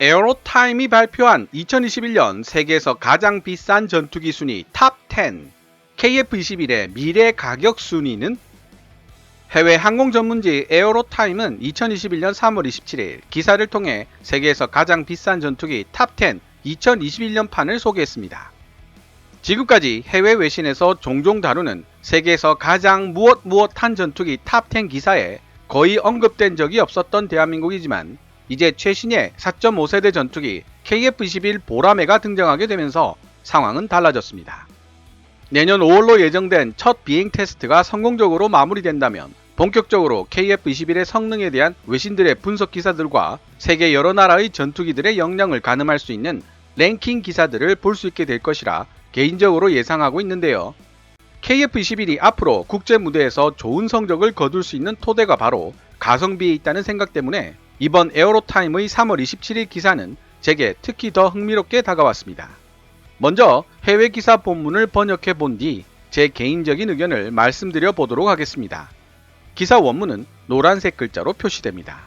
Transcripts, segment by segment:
에어로타임이 발표한 2021년 세계에서 가장 비싼 전투기 순위 탑10 KF-21의 미래 가격 순위는 해외 항공 전문지 에어로타임은 2021년 3월 27일 기사를 통해 세계에서 가장 비싼 전투기 탑10 2021년 판을 소개했습니다. 지금까지 해외 외신에서 종종 다루는 세계에서 가장 무엇한 전투기 탑10 기사에 거의 언급된 적이 없었던 대한민국이지만 이제 최신의 4.5세대 전투기 KF-21 보라매가 등장하게 되면서 상황은 달라졌습니다. 내년 5월로 예정된 첫 비행 테스트가 성공적으로 마무리된다면 본격적으로 KF-21의 성능에 대한 외신들의 분석 기사들과 세계 여러 나라의 전투기들의 역량을 가늠할 수 있는 랭킹 기사들을 볼 수 있게 될 것이라 개인적으로 예상하고 있는데요. KF-21이 앞으로 국제 무대에서 좋은 성적을 거둘 수 있는 토대가 바로 가성비에 있다는 생각 때문에 이번 에어로타임의 3월 27일 기사는 제게 특히 더 흥미롭게 다가왔습니다. 먼저 해외 기사 본문을 번역해 본 뒤 제 개인적인 의견을 말씀드려 보도록 하겠습니다. 기사 원문은 노란색 글자로 표시됩니다.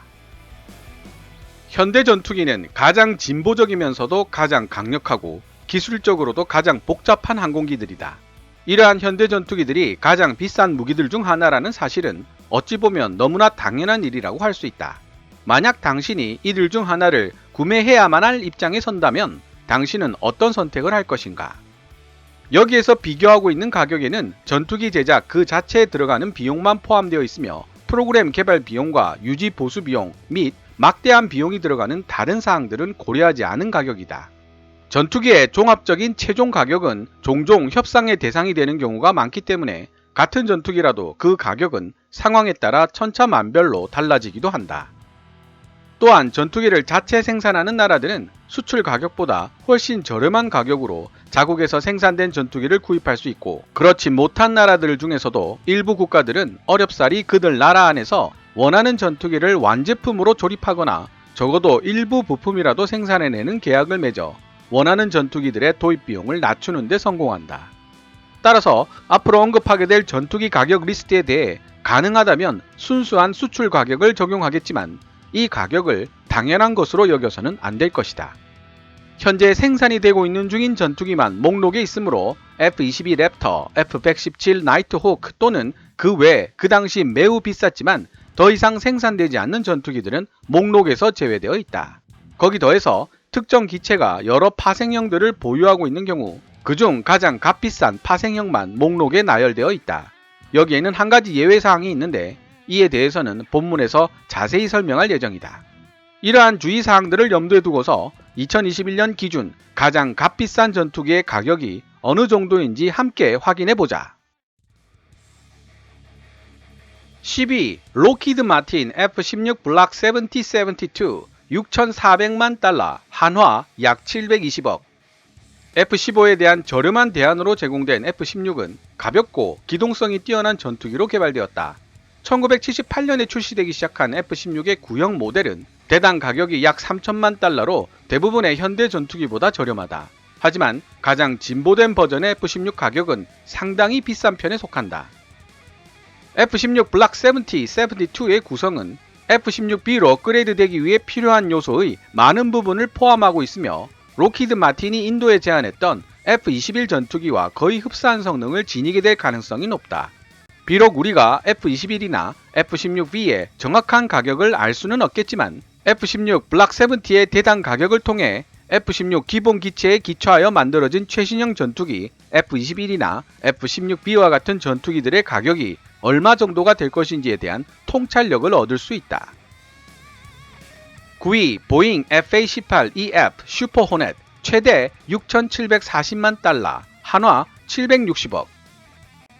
현대 전투기는 가장 진보적이면서도 가장 강력하고 기술적으로도 가장 복잡한 항공기들이다. 이러한 현대 전투기들이 가장 비싼 무기들 중 하나라는 사실은 어찌 보면 너무나 당연한 일이라고 할 수 있다. 만약 당신이 이들 중 하나를 구매해야만 할 입장에 선다면 당신은 어떤 선택을 할 것인가? 여기에서 비교하고 있는 가격에는 전투기 제작 그 자체에 들어가는 비용만 포함되어 있으며 프로그램 개발 비용과 유지 보수 비용 및 막대한 비용이 들어가는 다른 사항들은 고려하지 않은 가격이다. 전투기의 종합적인 최종 가격은 종종 협상의 대상이 되는 경우가 많기 때문에 같은 전투기라도 그 가격은 상황에 따라 천차만별로 달라지기도 한다. 또한 전투기를 자체 생산하는 나라들은 수출 가격보다 훨씬 저렴한 가격으로 자국에서 생산된 전투기를 구입할 수 있고 그렇지 못한 나라들 중에서도 일부 국가들은 어렵사리 그들 나라 안에서 원하는 전투기를 완제품으로 조립하거나 적어도 일부 부품이라도 생산해내는 계약을 맺어 원하는 전투기들의 도입 비용을 낮추는 데 성공한다. 따라서 앞으로 언급하게 될 전투기 가격 리스트에 대해 가능하다면 순수한 수출 가격을 적용하겠지만 이 가격을 당연한 것으로 여겨서는 안 될 것이다. 현재 생산이 되고 있는 중인 전투기만 목록에 있으므로 F-22 랩터, F-117 나이트호크 또는 그 외 그 당시 매우 비쌌지만 더 이상 생산되지 않는 전투기들은 목록에서 제외되어 있다. 거기 더해서 특정 기체가 여러 파생형들을 보유하고 있는 경우 그중 가장 값비싼 파생형만 목록에 나열되어 있다. 여기에는 한 가지 예외사항이 있는데 이에 대해서는 본문에서 자세히 설명할 예정이다. 이러한 주의사항들을 염두에 두고서 2021년 기준 가장 값비싼 전투기의 가격이 어느 정도인지 함께 확인해보자. 12. 로키드 마틴 F-16 블락 7072 6,400만 달러 한화 약 720억. F-15에 대한 저렴한 대안으로 제공된 F-16은 가볍고 기동성이 뛰어난 전투기로 개발되었다. 1978년에 출시되기 시작한 F-16의 구형 모델은 대당 가격이 약 3천만 달러로 대부분의 현대 전투기보다 저렴하다. 하지만 가장 진보된 버전의 F-16 가격은 상당히 비싼 편에 속한다. F-16 블락 70, 72의 구성은 F-16B로 업그레이드 되기 위해 필요한 요소의 많은 부분을 포함하고 있으며 로키드 마틴이 인도에 제안했던 F-21 전투기와 거의 흡사한 성능을 지니게 될 가능성이 높다. 비록 우리가 F-21이나 F-16V의 정확한 가격을 알 수는 없겠지만 F-16 블락 70의 대당 가격을 통해 F-16 기본 기체에 기초하여 만들어진 최신형 전투기 F-21이나 F-16B와 같은 전투기들의 가격이 얼마 정도가 될 것인지에 대한 통찰력을 얻을 수 있다. 9위 보잉 FA-18EF 슈퍼 호넷 최대 6,740만 달러 한화 760억.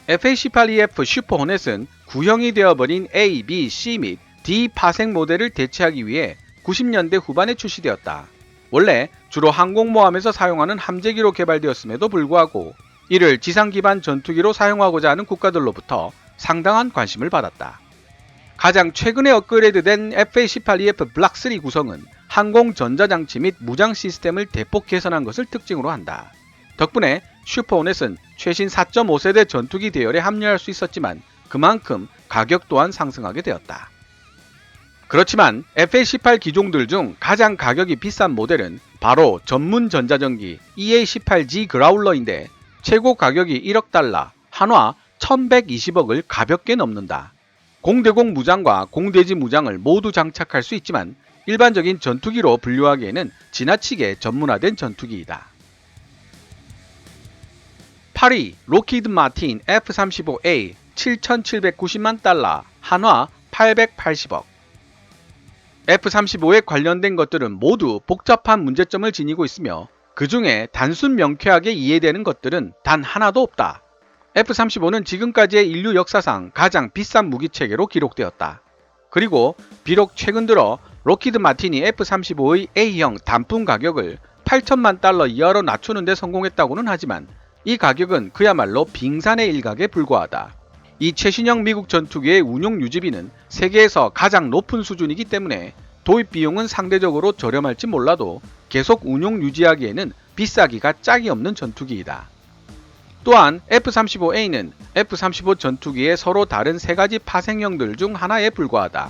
FA-18EF 슈퍼 호넷은 구형이 되어버린 A, B, C 및 D 파생 모델을 대체하기 위해 90년대 후반에 출시되었다. 원래 주로 항공모함에서 사용하는 함재기로 개발되었음에도 불구하고 이를 지상 기반 전투기로 사용하고자 하는 국가들로부터 상당한 관심을 받았다. 가장 최근에 업그레이드된 FA-18EF 블락 3 구성은 항공 전자장치 및 무장 시스템을 대폭 개선한 것을 특징으로 한다. 덕분에 슈퍼호넷은 최신 4.5세대 전투기 대열에 합류할 수 있었지만 그만큼 가격 또한 상승하게 되었다. 그렇지만 FA18 기종들 중 가장 가격이 비싼 모델은 바로 전문 전자전기 EA18G 그라울러인데 최고 가격이 1억 달러, 한화 1120억을 가볍게 넘는다. 공대공 무장과 공대지 무장을 모두 장착할 수 있지만 일반적인 전투기로 분류하기에는 지나치게 전문화된 전투기이다. 8위 로키드 마틴 F-35A 7,790만 달러, 한화 880억. F-35에 관련된 것들은 모두 복잡한 문제점을 지니고 있으며 그 중에 단순 명쾌하게 이해되는 것들은 단 하나도 없다. F-35는 지금까지의 인류 역사상 가장 비싼 무기체계로 기록되었다. 그리고 비록 최근 들어 로키드 마틴이 F-35의 A형 단품 가격을 8천만 달러 이하로 낮추는 데 성공했다고는 하지만 이 가격은 그야말로 빙산의 일각에 불과하다. 이 최신형 미국 전투기의 운용 유지비는 세계에서 가장 높은 수준이기 때문에 도입 비용은 상대적으로 저렴할지 몰라도 계속 운용 유지하기에는 비싸기가 짝이 없는 전투기이다. 또한 F-35A는 F-35 전투기의 서로 다른 세 가지 파생형들 중 하나에 불과하다.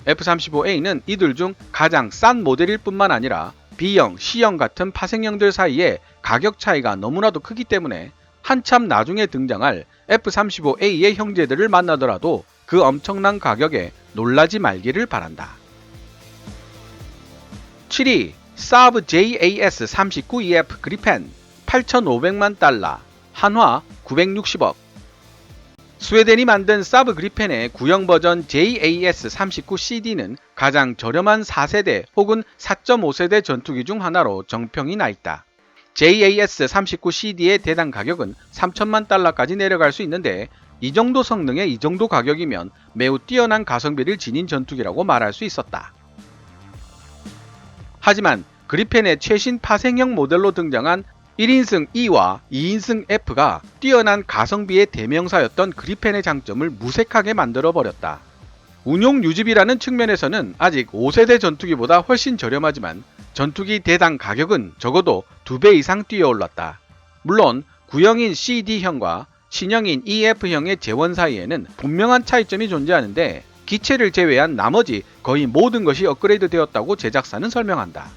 F-35A는 이들 중 가장 싼 모델일 뿐만 아니라 B형, C형 같은 파생형들 사이에 가격 차이가 너무나도 크기 때문에 한참 나중에 등장할 F-35A의 형제들을 만나더라도 그 엄청난 가격에 놀라지 말기를 바란다. 7위 사브 JAS-39EF 그리펜 8,500만 달러, 한화 960억. 스웨덴이 만든 사브 그리펜의 구형 버전 JAS-39CD는 가장 저렴한 4세대 혹은 4.5세대 전투기 중 하나로 정평이 나 있다. JAS-39CD의 대당 가격은 3천만 달러까지 내려갈 수 있는데 이 정도 성능에 이 정도 가격이면 매우 뛰어난 가성비를 지닌 전투기라고 말할 수 있었다. 하지만 그리펜의 최신 파생형 모델로 등장한 1인승 E와 2인승 F가 뛰어난 가성비의 대명사였던 그리펜의 장점을 무색하게 만들어버렸다. 운용 유지비라는 측면에서는 아직 5세대 전투기보다 훨씬 저렴하지만 전투기 대당 가격은 적어도 2배 이상 뛰어올랐다. 물론 구형인 CD형과 신형인 EF형의 재원 사이에는 분명한 차이점이 존재하는데 기체를 제외한 나머지 거의 모든 것이 업그레이드 되었다고 제작사는 설명한다.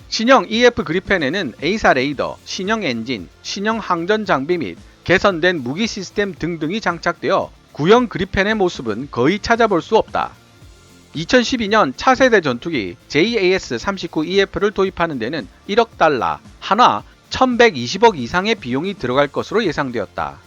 신형 EF 그리펜에는 A사 레이더, 신형 엔진, 신형 항전 장비 및 개선된 무기 시스템 등등이 장착되어 구형 그리펜의 모습은 거의 찾아볼 수 없다. 2012년 차세대 전투기 JAS-39EF를 도입하는 데는 1억 달러, 한화 1120억 이상의 비용이 들어갈 것으로 예상되었다.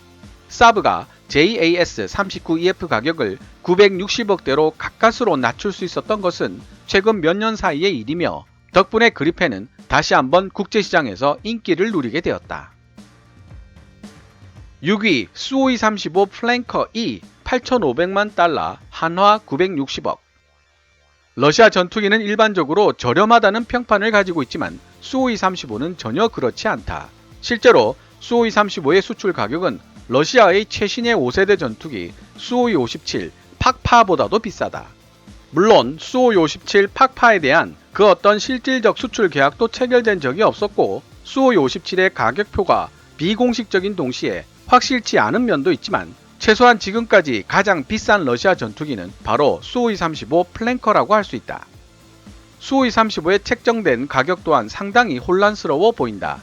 사브가 JAS-39EF 가격을 960억대로 가까스로 낮출 수 있었던 것은 최근 몇 년 사이의 일이며 덕분에 그리펜은 다시 한번 국제시장에서 인기를 누리게 되었다. 6위 수호이 35 플랭커 E 8,500만 달러, 한화 960억. 러시아 전투기는 일반적으로 저렴하다는 평판을 가지고 있지만 수호이 35는 전혀 그렇지 않다. 실제로 수호이 35의 수출 가격은 러시아의 최신의 5세대 전투기 수호이 57 팍파보다도 비싸다. 물론 수호이 57 팍파에 대한 그 어떤 실질적 수출 계약도 체결된 적이 없었고 수호이 57의 가격표가 비공식적인 동시에 확실치 않은 면도 있지만 최소한 지금까지 가장 비싼 러시아 전투기는 바로 수호이 35 플랭커라고 할 수 있다. 수호이 35에 책정된 가격 또한 상당히 혼란스러워 보인다.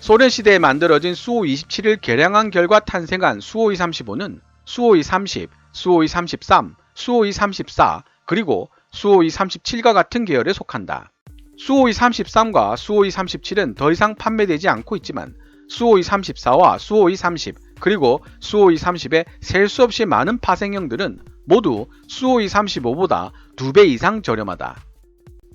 소련 시대에 만들어진 수호이 27을 개량한 결과 탄생한 수호이 35는 수호이 30, 수호이 33, 수호이 34, 그리고 수호이 37과 같은 계열에 속한다. 수호이 33과 수호이 37은 더 이상 판매되지 않고 있지만 수호이 34와 수호이 30, 그리고 수호이 30의 셀 수 없이 많은 파생형들은 모두 수호이 35보다 2배 이상 저렴하다.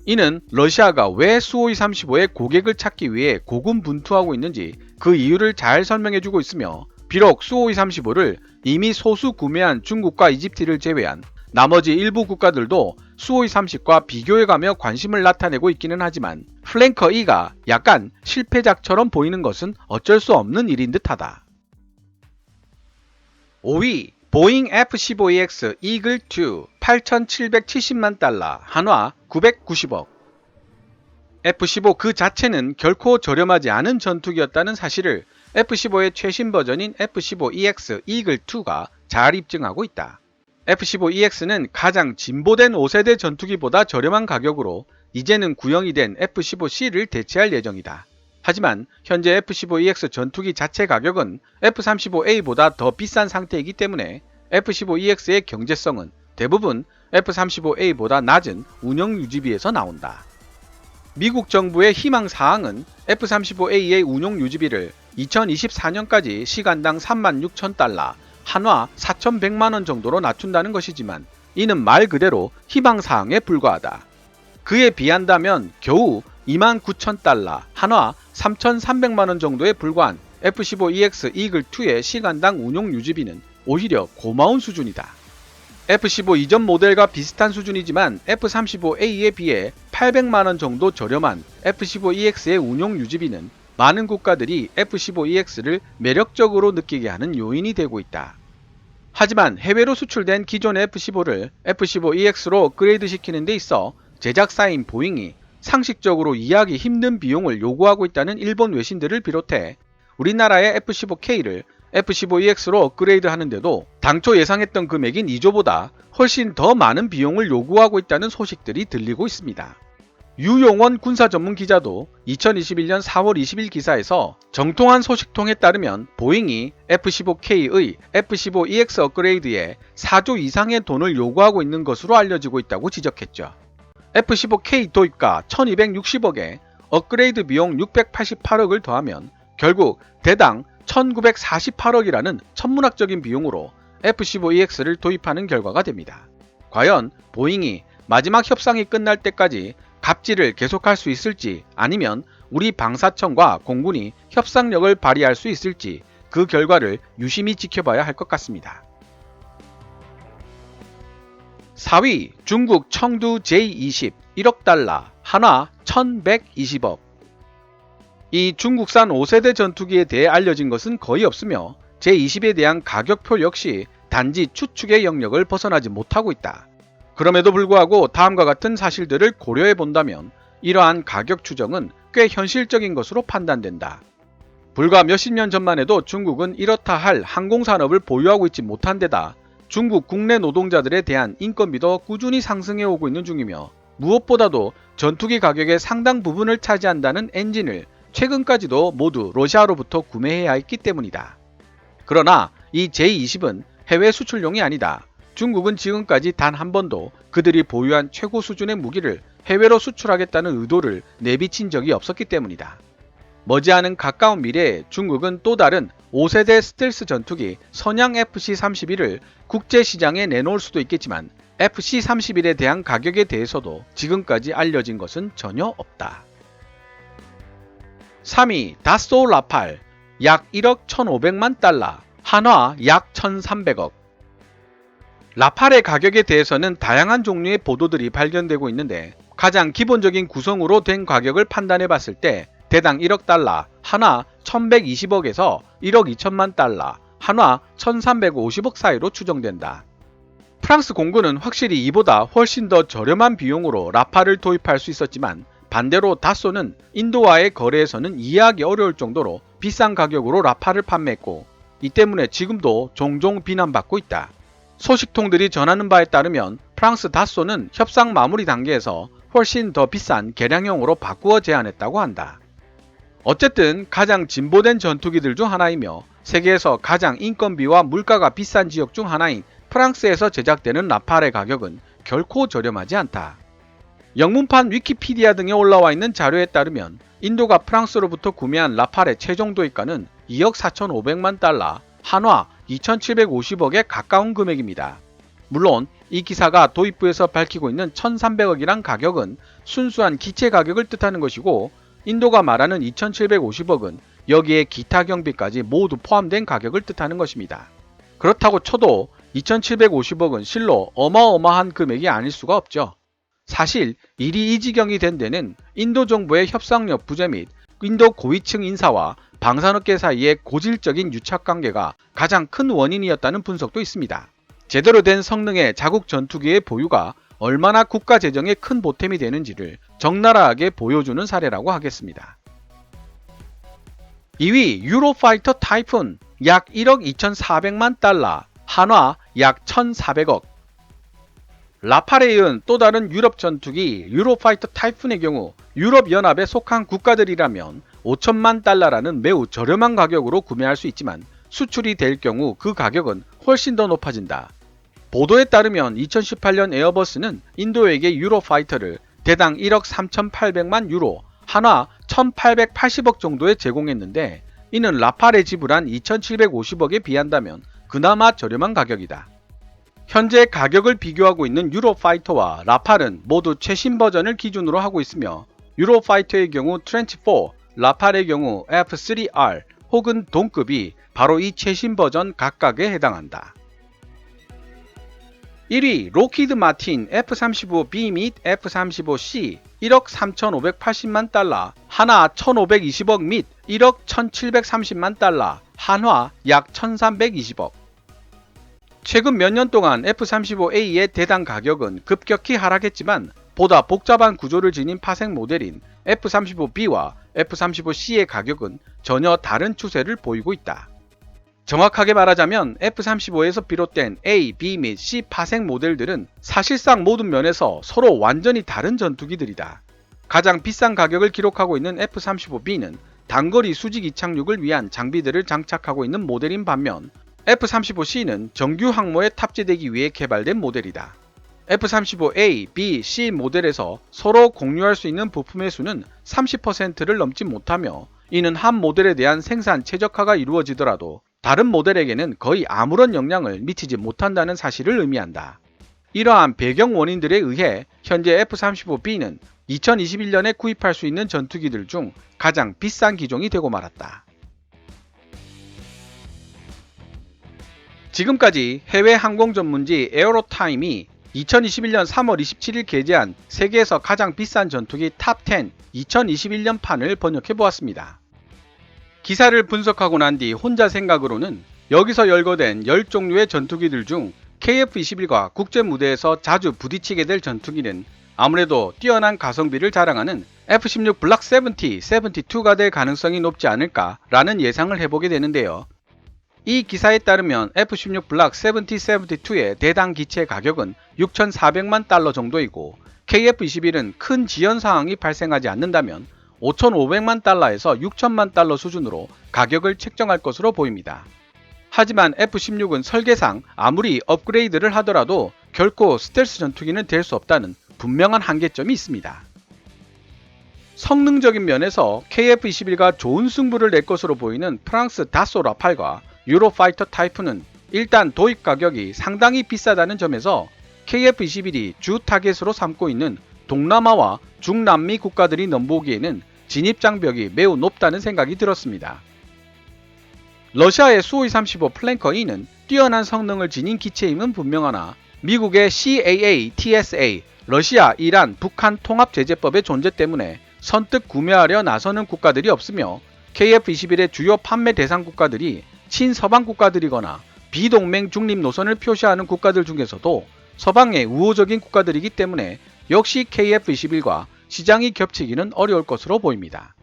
이는 러시아가 왜 수호이 35의 고객을 찾기 위해 고군분투하고 있는지 그 이유를 잘 설명해주고 있으며 비록 수호이 35를 이미 소수 구매한 중국과 이집트를 제외한 나머지 일부 국가들도 수호이 30과 비교해가며 관심을 나타내고 있기는 하지만 플랭커 E가 약간 실패작처럼 보이는 것은 어쩔 수 없는 일인 듯하다. 5위 보잉 F-15EX 이글2 8,770만 달러, 한화 990억. F-15 그 자체는 결코 저렴하지 않은 전투기였다는 사실을 F-15의 최신 버전인 F-15EX 이글2가 잘 입증하고 있다. F-15EX는 가장 진보된 5세대 전투기보다 저렴한 가격으로 이제는 구형이 된 F-15C를 대체할 예정이다. 하지만 현재 F-15EX 전투기 자체 가격은 F-35A보다 더 비싼 상태이기 때문에 F-15EX의 경제성은 대부분 F-35A보다 낮은 운영 유지비에서 나온다. 미국 정부의 희망사항은 F-35A의 운용 유지비를 2024년까지 시간당 36,000달러, 한화 4,100만원 정도로 낮춘다는 것이지만 이는 말 그대로 희망사항에 불과하다. 그에 비한다면 겨우 29,000달러, 한화 3,300만원 정도에 불과한 F-15EX 이글2의 시간당 운용 유지비는 오히려 고마운 수준이다. F-15 이전 모델과 비슷한 수준이지만 F-35A에 비해 800만원 정도 저렴한 F-15EX의 운용 유지비는 많은 국가들이 F-15EX를 매력적으로 느끼게 하는 요인이 되고 있다. 하지만 해외로 수출된 기존의 F-15를 F-15EX로 업그레이드 시키는 데 있어 제작사인 보잉이 상식적으로 이해하기 힘든 비용을 요구하고 있다는 일본 외신들을 비롯해 우리나라의 F-15K를 F-15EX로 업그레이드 하는데도 당초 예상했던 금액인 2조보다 훨씬 더 많은 비용을 요구하고 있다는 소식들이 들리고 있습니다. 유용원 군사전문 기자도 2021년 4월 20일 기사에서 정통한 소식통에 따르면 보잉이 F-15K의 F-15EX 업그레이드에 4조 이상의 돈을 요구하고 있는 것으로 알려지고 있다고 지적했죠. F-15K 도입가 1260억에 업그레이드 비용 688억을 더하면 결국 대당 1948억이라는 천문학적인 비용으로 F-15EX를 도입하는 결과가 됩니다. 과연 보잉이 마지막 협상이 끝날 때까지 갑질을 계속할 수 있을지 아니면 우리 방사청과 공군이 협상력을 발휘할 수 있을지 그 결과를 유심히 지켜봐야 할 것 같습니다. 4위 중국 청두 J-20 1억 달러, 한화 1120억. 이 중국산 5세대 전투기에 대해 알려진 것은 거의 없으며 J-20에 대한 가격표 역시 단지 추측의 영역을 벗어나지 못하고 있다. 그럼에도 불구하고 다음과 같은 사실들을 고려해 본다면 이러한 가격 추정은 꽤 현실적인 것으로 판단된다. 불과 몇십 년 전만 해도 중국은 이렇다 할 항공산업을 보유하고 있지 못한 데다 중국 국내 노동자들에 대한 인건비도 꾸준히 상승해 오고 있는 중이며 무엇보다도 전투기 가격의 상당 부분을 차지한다는 엔진을 최근까지도 모두 러시아로부터 구매해야 했기 때문이다. 그러나 이 J-20은 해외 수출용이 아니다. 중국은 지금까지 단 한 번도 그들이 보유한 최고 수준의 무기를 해외로 수출하겠다는 의도를 내비친 적이 없었기 때문이다. 머지않은 가까운 미래에 중국은 또 다른 5세대 스텔스 전투기 선양 FC-31을 국제시장에 내놓을 수도 있겠지만 FC-31에 대한 가격에 대해서도 지금까지 알려진 것은 전혀 없다. 3위 다소 라팔 약 1억 1,500만 달러, 한화 약 1,300억. 라팔의 가격에 대해서는 다양한 종류의 보도들이 발견되고 있는데 가장 기본적인 구성으로 된 가격을 판단해 봤을 때 대당 1억 달러, 한화 1120억에서 1억 2천만 달러, 한화 1350억 사이로 추정된다. 프랑스 공군은 확실히 이보다 훨씬 더 저렴한 비용으로 라팔을 도입할 수 있었지만 반대로 다소는 인도와의 거래에서는 이해하기 어려울 정도로 비싼 가격으로 라팔을 판매했고 이 때문에 지금도 종종 비난받고 있다. 소식통들이 전하는 바에 따르면 프랑스 다소는 협상 마무리 단계에서 훨씬 더 비싼 개량형으로 바꾸어 제안했다고 한다. 어쨌든 가장 진보된 전투기들 중 하나이며 세계에서 가장 인건비와 물가가 비싼 지역 중 하나인 프랑스에서 제작되는 라팔의 가격은 결코 저렴하지 않다. 영문판 위키피디아 등에 올라와 있는 자료에 따르면 인도가 프랑스로부터 구매한 라팔의 최종 도입가는 2억 4,500만 달러, 한화 2,750억에 가까운 금액입니다. 물론 이 기사가 도입부에서 밝히고 있는 1,300억이란 가격은 순수한 기체 가격을 뜻하는 것이고 인도가 말하는 2,750억은 여기에 기타 경비까지 모두 포함된 가격을 뜻하는 것입니다. 그렇다고 쳐도 2,750억은 실로 어마어마한 금액이 아닐 수가 없죠. 사실 일이 이 지경이 된 데는 인도 정부의 협상력 부재 및 인도 고위층 인사와 방산업계 사이의 고질적인 유착관계가 가장 큰 원인이었다는 분석도 있습니다. 제대로 된 성능의 자국 전투기의 보유가 얼마나 국가 재정에 큰 보탬이 되는지를 적나라하게 보여주는 사례라고 하겠습니다. 2위 유로파이터 타이푼 약 1억 2,400만 달러, 한화 약 1,400억. 라팔에 이은 또 다른 유럽 전투기 유로파이터 타이푼의 경우 유럽연합에 속한 국가들이라면 5천만 달러라는 매우 저렴한 가격으로 구매할 수 있지만 수출이 될 경우 그 가격은 훨씬 더 높아진다. 보도에 따르면 2018년 에어버스는 인도에게 유로파이터를 대당 1억 3,800만 유로, 한화 1,880억 정도에 제공했는데 이는 라팔에 지불한 2,750억에 비한다면 그나마 저렴한 가격이다. 현재 가격을 비교하고 있는 유로파이터와 라팔은 모두 최신 버전을 기준으로 하고 있으며 유로파이터의 경우 트렌치4, 라팔의 경우 F3R 혹은 동급이 바로 이 최신 버전 각각에 해당한다. 1위 록히드 마틴 F-35B 및 F-35C 1억 3,580만 달러, 한화 1,520억 및 1억 1,730만 달러, 한화 약 1,320억. 최근 몇 년 동안 F-35A의 대당 가격은 급격히 하락했지만 보다 복잡한 구조를 지닌 파생 모델인 F-35B와 F-35C의 가격은 전혀 다른 추세를 보이고 있다. 정확하게 말하자면 F-35에서 비롯된 A, B 및 C 파생 모델들은 사실상 모든 면에서 서로 완전히 다른 전투기들이다. 가장 비싼 가격을 기록하고 있는 F-35B는 단거리 수직 이착륙을 위한 장비들을 장착하고 있는 모델인 반면 F-35C는 정규 항모에 탑재되기 위해 개발된 모델이다. F-35A, B, C 모델에서 서로 공유할 수 있는 부품의 수는 30%를 넘지 못하며 이는 한 모델에 대한 생산 최적화가 이루어지더라도 다른 모델에게는 거의 아무런 영향을 미치지 못한다는 사실을 의미한다. 이러한 배경 원인들에 의해 현재 F-35B는 2021년에 구입할 수 있는 전투기들 중 가장 비싼 기종이 되고 말았다. 지금까지 해외 항공 전문지 에어로타임이 2021년 3월 27일 게재한 세계에서 가장 비싼 전투기 탑10 2021년 판을 번역해 보았습니다. 기사를 분석하고 난 뒤 혼자 생각으로는 여기서 열거된 10종류의 전투기들 중 KF-21과 국제 무대에서 자주 부딪히게 될 전투기는 아무래도 뛰어난 가성비를 자랑하는 F-16 블락 70, 72가 될 가능성이 높지 않을까 라는 예상을 해보게 되는데요. 이 기사에 따르면 F-16 블락 70, 72의 대당 기체 가격은 6,400만 달러 정도이고 KF-21은 큰 지연 상황이 발생하지 않는다면 5,500만 달러에서 6,000만 달러 수준으로 가격을 책정할 것으로 보입니다. 하지만 F-16은 설계상 아무리 업그레이드를 하더라도 결코 스텔스 전투기는 될 수 없다는 분명한 한계점이 있습니다. 성능적인 면에서 KF-21과 좋은 승부를 낼 것으로 보이는 프랑스 다소 라팔과 유로파이터 타이푼은 일단 도입 가격이 상당히 비싸다는 점에서 KF-21이 주 타겟으로 삼고 있는 동남아와 중남미 국가들이 넘보기에는 진입장벽이 매우 높다는 생각이 들었습니다. 러시아의 수호이-35 플랭커 E는 뛰어난 성능을 지닌 기체임은 분명하나 미국의 CAA, TSA, 러시아, 이란, 북한 통합제재법의 존재 때문에 선뜻 구매하려 나서는 국가들이 없으며 KF-21의 주요 판매 대상 국가들이 친서방 국가들이거나 비동맹 중립 노선을 표시하는 국가들 중에서도 서방의 우호적인 국가들이기 때문에 역시 KF-21과 시장이 겹치기는 어려울 것으로 보입니다.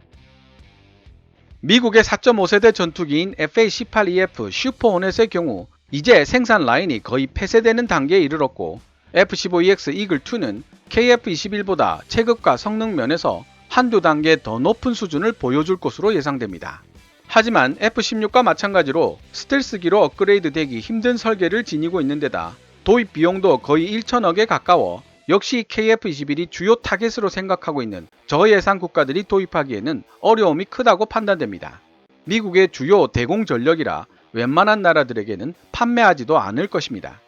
미국의 4.5세대 전투기인 FA-18EF 슈퍼호넷의 경우 이제 생산 라인이 거의 폐쇄되는 단계에 이르렀고 F-15EX 이글2는 KF-21보다 체급과 성능 면에서 한두 단계 더 높은 수준을 보여줄 것으로 예상됩니다. 하지만 F-16과 마찬가지로 스텔스기로 업그레이드 되기 힘든 설계를 지니고 있는 데다 도입 비용도 거의 1천억에 가까워 역시 KF-21이 주요 타겟으로 생각하고 있는 저예산 국가들이 도입하기에는 어려움이 크다고 판단됩니다. 미국의 주요 대공 전력이라 웬만한 나라들에게는 판매하지도 않을 것입니다.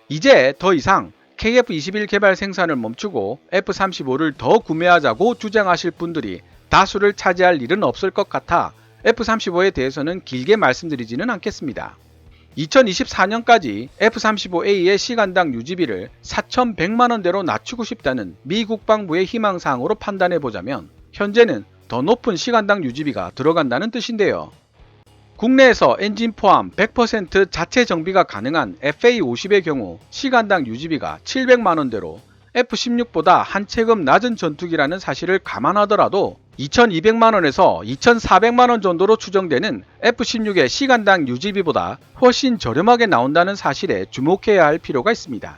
이제 더 이상 KF-21 개발 생산을 멈추고 F-35를 더 구매하자고 주장하실 분들이 다수를 차지할 일은 없을 것 같아 F-35에 대해서는 길게 말씀드리지는 않겠습니다. 2024년까지 F-35A의 시간당 유지비를 4,100만원대로 낮추고 싶다는 미 국방부의 희망사항으로 판단해보자면 현재는 더 높은 시간당 유지비가 들어간다는 뜻인데요. 국내에서 엔진 포함 100% 자체 정비가 가능한 FA-50의 경우 시간당 유지비가 700만원대로 F-16보다 한 체급 낮은 전투기라는 사실을 감안하더라도 2,200만원에서 2,400만원 정도로 추정되는 F-16의 시간당 유지비보다 훨씬 저렴하게 나온다는 사실에 주목해야 할 필요가 있습니다.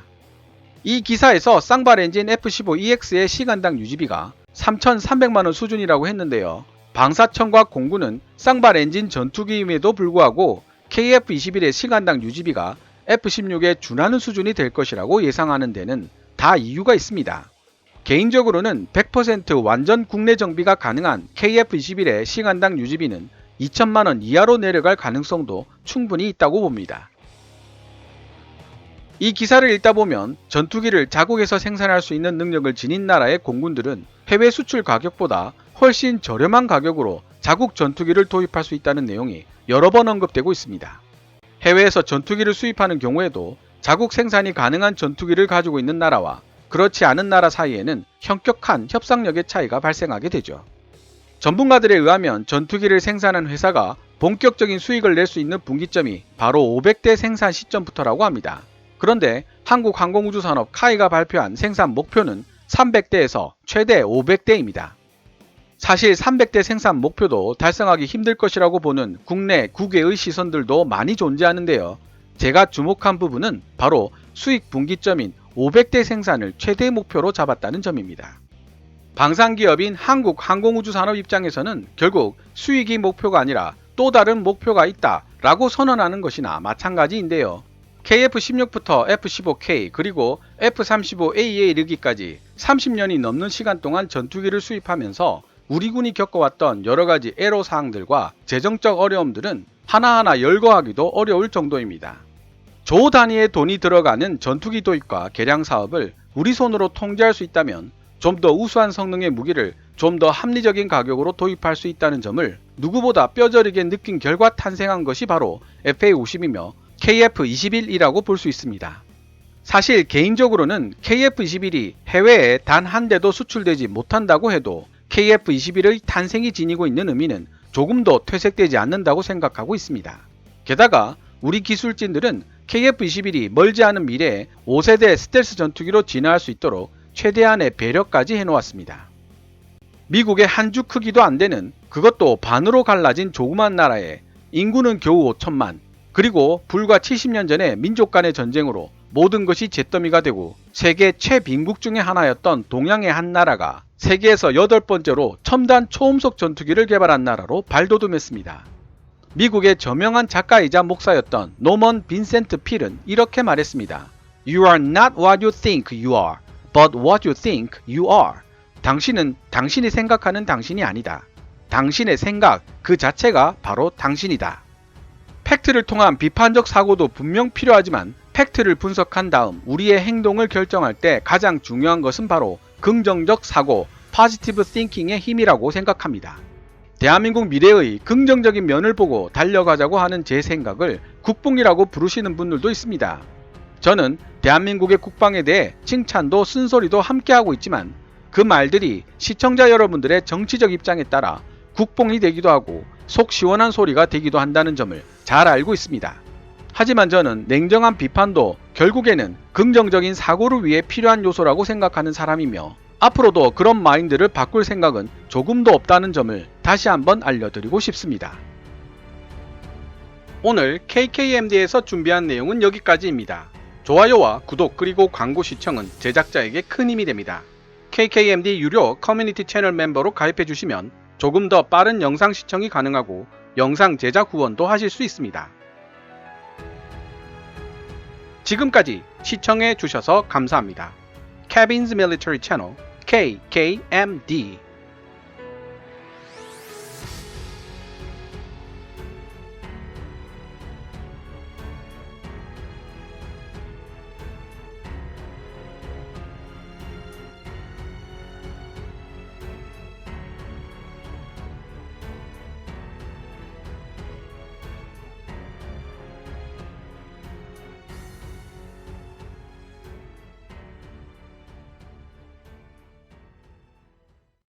이 기사에서 쌍발 엔진 F-15EX의 시간당 유지비가 3,300만원 수준이라고 했는데요. 방사청과 공군은 쌍발 엔진 전투기임에도 불구하고 KF-21의 시간당 유지비가 F-16에 준하는 수준이 될 것이라고 예상하는 데는 다 이유가 있습니다. 개인적으로는 100% 완전 국내 정비가 가능한 KF-21의 시간당 유지비는 2천만원 이하로 내려갈 가능성도 충분히 있다고 봅니다. 이 기사를 읽다 보면 전투기를 자국에서 생산할 수 있는 능력을 지닌 나라의 공군들은 해외 수출 가격보다 훨씬 저렴한 가격으로 자국 전투기를 도입할 수 있다는 내용이 여러 번 언급되고 있습니다. 해외에서 전투기를 수입하는 경우에도 자국 생산이 가능한 전투기를 가지고 있는 나라와 그렇지 않은 나라 사이에는 현격한 협상력의 차이가 발생하게 되죠. 전문가들에 의하면 전투기를 생산한 회사가 본격적인 수익을 낼 수 있는 분기점이 바로 500대 생산 시점부터라고 합니다. 그런데 한국항공우주산업 카이가 발표한 생산 목표는 300대에서 최대 500대입니다. 사실 300대 생산 목표도 달성하기 힘들 것이라고 보는 국내 국외의 시선들도 많이 존재하는데요. 제가 주목한 부분은 바로 수익 분기점인 500대 생산을 최대 목표로 잡았다는 점입니다. 방산기업인 한국항공우주산업 입장에서는 결국 수익이 목표가 아니라 또 다른 목표가 있다라고 선언하는 것이나 마찬가지인데요. KF-16부터 F-15K 그리고 F-35A에 이르기까지 30년이 넘는 시간 동안 전투기를 수입하면서 우리 군이 겪어왔던 여러가지 애로사항들과 재정적 어려움들은 하나하나 열거하기도 어려울 정도입니다. 조 단위의 돈이 들어가는 전투기 도입과 개량 사업을 우리 손으로 통제할 수 있다면 좀 더 우수한 성능의 무기를 좀 더 합리적인 가격으로 도입할 수 있다는 점을 누구보다 뼈저리게 느낀 결과 탄생한 것이 바로 FA-50이며 KF-21이라고 볼 수 있습니다. 사실 개인적으로는 KF-21이 해외에 단 한 대도 수출되지 못한다고 해도 KF-21의 탄생이 지니고 있는 의미는 조금도 퇴색되지 않는다고 생각하고 있습니다. 게다가 우리 기술진들은 KF-21이 멀지 않은 미래에 5세대 스텔스 전투기로 진화할 수 있도록 최대한의 배려까지 해놓았습니다. 미국의 한 주 크기도 안 되는 그것도 반으로 갈라진 조그만 나라에 인구는 겨우 5천만 그리고 불과 70년 전에 민족 간의 전쟁으로 모든 것이 잿더미가 되고 세계 최빈국 중의 하나였던 동양의 한 나라가 세계에서 8번째로 첨단 초음속 전투기를 개발한 나라로 발돋움했습니다. 미국의 저명한 작가이자 목사였던 노먼 빈센트 필은 이렇게 말했습니다. You are not what you think you are, but what you think you are. 당신은 당신이 생각하는 당신이 아니다. 당신의 생각 그 자체가 바로 당신이다. 팩트를 통한 비판적 사고도 분명 필요하지만 팩트를 분석한 다음 우리의 행동을 결정할 때 가장 중요한 것은 바로 긍정적 사고, positive thinking의 힘이라고 생각합니다. 대한민국 미래의 긍정적인 면을 보고 달려가자고 하는 제 생각을 국뽕이라고 부르시는 분들도 있습니다. 저는 대한민국의 국방에 대해 칭찬도 쓴소리도 함께하고 있지만 그 말들이 시청자 여러분들의 정치적 입장에 따라 국뽕이 되기도 하고 속 시원한 소리가 되기도 한다는 점을 잘 알고 있습니다. 하지만 저는 냉정한 비판도 결국에는 긍정적인 사고를 위해 필요한 요소라고 생각하는 사람이며 앞으로도 그런 마인드를 바꿀 생각은 조금도 없다는 점을 다시 한번 알려드리고 싶습니다. 오늘 KKMD에서 준비한 내용은 여기까지입니다. 좋아요와 구독 그리고 광고 시청은 제작자에게 큰 힘이 됩니다. KKMD 유료 커뮤니티 채널 멤버로 가입해주시면 조금 더 빠른 영상 시청이 가능하고 영상 제작 후원도 하실 수 있습니다. 지금까지 시청해 주셔서 감사합니다. Kevin's Military Channel KKMD